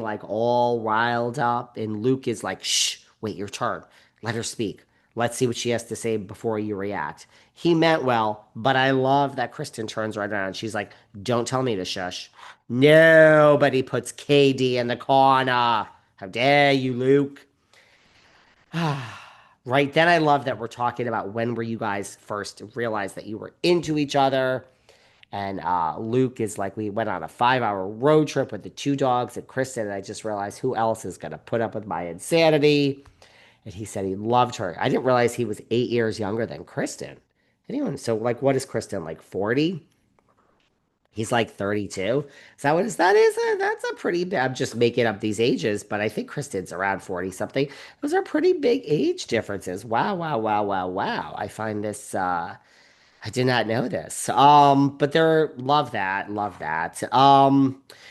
like all riled up, and Luke is like, "Shh, wait your turn. Let her speak. Let's see what she has to say before you react." He meant well, but I love that Kristen turns right around. She's like, "Don't tell me to shush." Nobody puts KD in the corner. How dare you, Luke? Right. Then I love that we're talking about when were you guys first realized that you were into each other. And Luke is like, we went on a 5 hour road trip with the two dogs and Kristen. And I just realized who else is going to put up with my insanity. And he said he loved her. I didn't realize he was 8 years younger than Kristen. Anyone? So, like, what is Kristen, like 40? He's like 32. Is that what is that is? That's a pretty big, I'm just making up these ages, but I think Kristen's around 40 something. Those are pretty big age differences. Wow, wow, wow, wow, wow. I find this I did not know this. But they're love that, love that.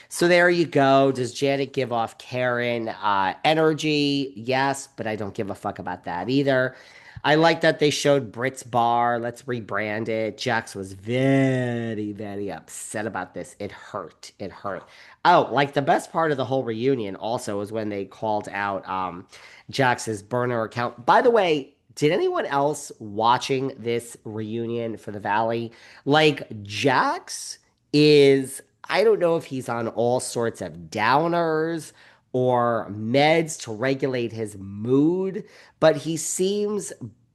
So there you go. Does Janet give off Karen energy? Yes, but I don't give a fuck about that either. I like that they showed Brit's bar. Let's rebrand it. Jax was very, very upset about this. It hurt. It hurt. Oh, like the best part of the whole reunion also was when they called out Jax's burner account. By the way, did anyone else watching this reunion for the Valley like Jax is I don't know if he's on all sorts of downers or meds to regulate his mood, but he seems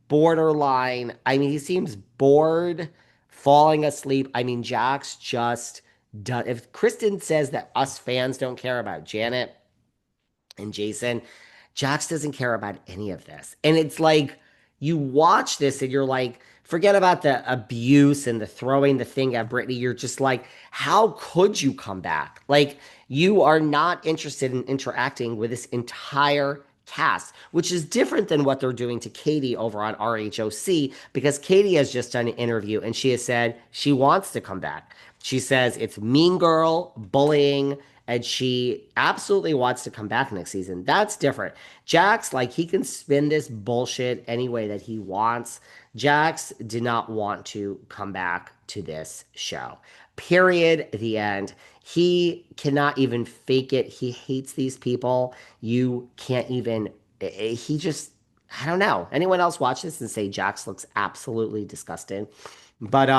borderline. I mean, he seems bored, falling asleep. I mean, Jax just does. If Kristen says that us fans don't care about Janet and Jason, Jax doesn't care about any of this. And it's like you watch this and you're like, forget about the abuse and the throwing the thing at Brittany. You're just like, how could you come back? Like, you are not interested in interacting with this entire cast, which is different than what they're doing to Katie over on RHOC because Katie has just done an interview and she has said she wants to come back. She says it's mean girl, bullying, and she absolutely wants to come back next season. That's different. Jax, like, he can spin this bullshit any way that he wants. Jax did not want to come back to this show. Period. The end. He cannot even fake it. He hates these people. You can't even, he just, I don't know. Anyone else watch this and say Jax looks absolutely disgusting? But,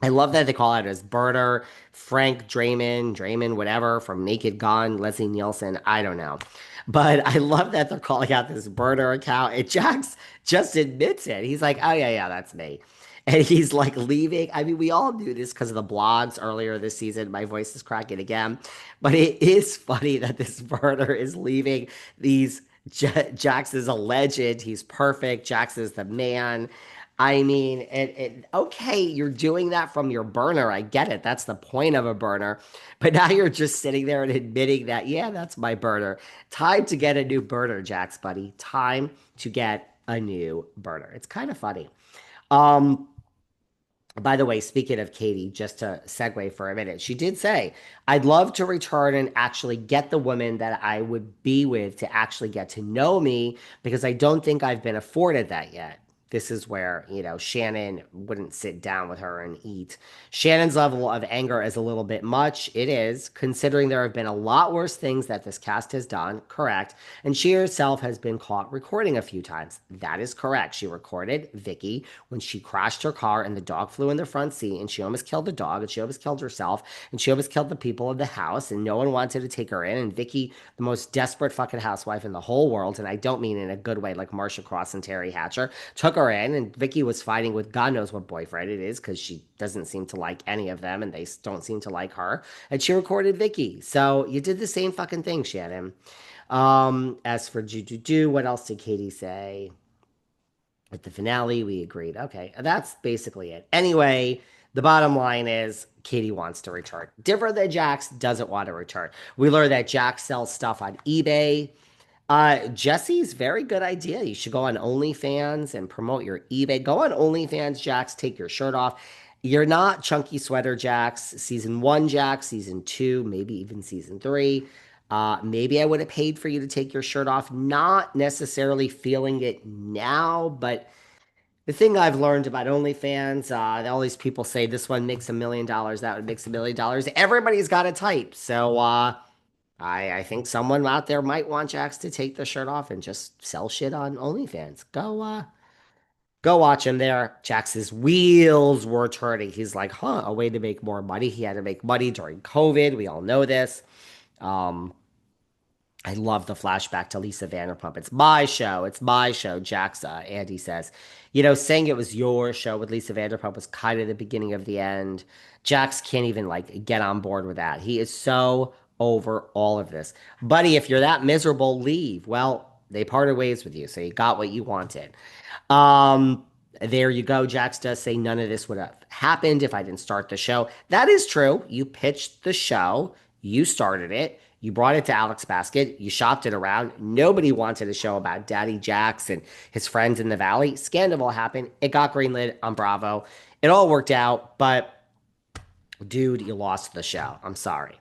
I love that they call it as Burner, Frank Draymond, whatever, from Naked Gun, Leslie Nielsen. I don't know. But I love that they're calling out this burner account. And Jax just admits it. He's like, oh, yeah, yeah, that's me. And he's like leaving. I mean, we all knew this because of the blogs earlier this season. My voice is cracking again. But it is funny that this burner is leaving these. Jax is a legend. He's perfect. Jax is the man. I mean, okay, you're doing that from your burner. I get it. That's the point of a burner. But now you're just sitting there and admitting that, yeah, that's my burner. Time to get a new burner, Jax, buddy. Time to get a new burner. It's kind of funny. Um, by the way, speaking of Katie, just to segue for a minute, she did say, I'd love to return and actually get the woman that I would be with to actually get to know me because I don't think I've been afforded that yet. This is where, Shannon wouldn't sit down with her and eat. Shannon's level of anger is a little bit much. It is, considering there have been a lot worse things that this cast has done, correct. And she herself has been caught recording a few times. That is correct. She recorded Vicky when she crashed her car and the dog flew in the front seat and she almost killed the dog and she almost killed herself and she almost killed the people of the house and no one wanted to take her in. And Vicky, the most desperate fucking housewife in the whole world, and I don't mean in a good way like Marsha Cross and Terry Hatcher, took her in and Vicky was fighting with God knows what boyfriend it is because she doesn't seem to like any of them and they don't seem to like her. And she recorded Vicky. So you did the same fucking thing, Shannon. As for do, what else did Katie say? At the finale, we agreed. Okay, that's basically it. Anyway, the bottom line is Katie wants to return. Different than Jax doesn't want to return. We learned that Jax sells stuff on eBay. Jesse's very good idea. You should go on OnlyFans and promote your eBay. Go on OnlyFans, Jax. Take your shirt off. You're not Chunky Sweater Jax. Season one, Jax. Season two, maybe even season three. Maybe I would have paid for you to take your shirt off. Not necessarily feeling it now, but the thing I've learned about OnlyFans, all these people say this one makes $1 million, that one makes $1 million. Everybody's got a type. So, I think someone out there might want Jax to take the shirt off and just sell shit on OnlyFans. Go watch him there. Jax's wheels were turning. He's like, huh, a way to make more money. He had to make money during COVID. We all know this. Um, I love the flashback to Lisa Vanderpump. It's my show. It's my show. Jax, Andy says, saying it was your show with Lisa Vanderpump was kind of the beginning of the end. Jax can't even like get on board with that. He is so over all of this. Buddy, if you're that miserable, leave. Well, they parted ways with you, so you got what you wanted. Um, there you go. Jax does say none of this would have happened if I didn't start the show. That is true. You pitched the show, you started it, you brought it to Alex Basket, you shopped it around. Nobody wanted a show about Daddy Jax and his friends in the Valley. Scandal happened. It got greenlit on Bravo. It all worked out, but dude, you lost the show. I'm sorry.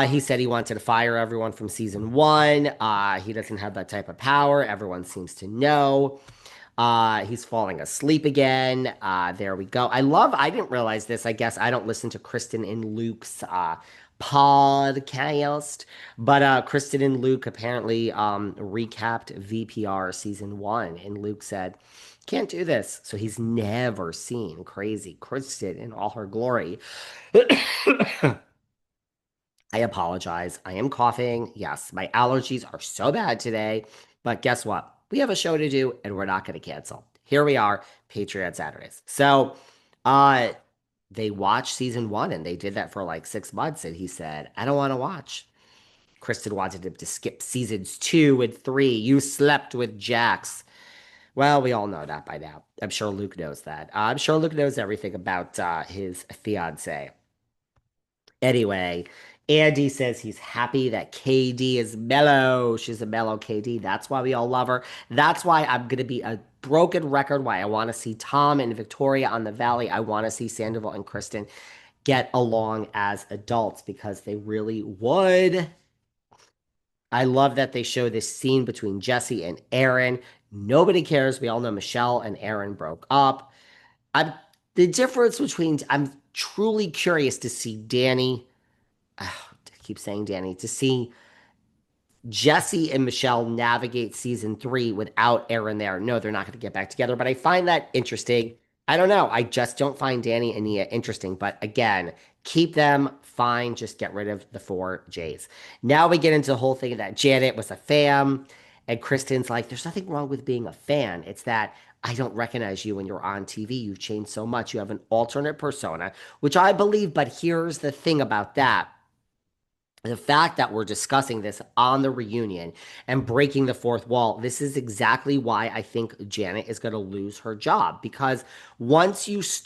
He said he wanted to fire everyone from season one. He doesn't have that type of power. Everyone seems to know. He's falling asleep again. There we go. I didn't realize this. I guess I don't listen to Kristen and Luke's podcast, but Kristen and Luke apparently recapped VPR season one, and Luke said, can't do this. So he's never seen crazy Kristen in all her glory. I apologize. I am coughing. Yes, my allergies are so bad today. But guess what? We have a show to do and we're not going to cancel. Here we are, Patriot Saturdays. So, uh, they watched season one and they did that for like 6 months. And he said, I don't want to watch. Kristen wanted him to skip seasons two and three. You slept with Jax. Well, we all know that by now. I'm sure Luke knows that. I'm sure Luke knows everything about his fiance. Anyway, Andy says he's happy that KD is mellow. She's a mellow KD. That's why we all love her. That's why I'm going to be a broken record why I want to see Tom and Victoria on the Valley. I want to see Sandoval and Kristen get along as adults because they really would. I love that they show this scene between Jesse and Aaron. Nobody cares. We all know Michelle and Aaron broke up. I'm the difference between I'm truly curious to see Danny I keep saying Danny, to see Jesse and Michelle navigate season three without Aaron there. No, they're not going to get back together, but I find that interesting. I don't know. I just don't find Danny and Nia interesting. But again, keep them fine. Just get rid of the four J's. Now we get into the whole thing that Janet was a fan, and Kristen's like, there's nothing wrong with being a fan. It's that I don't recognize you when you're on TV. You've changed so much. You have an alternate persona, which I believe. But here's the thing about that the fact that we're discussing this on the reunion and breaking the fourth wall, this is exactly why I think Janet is going to lose her job. Because once you start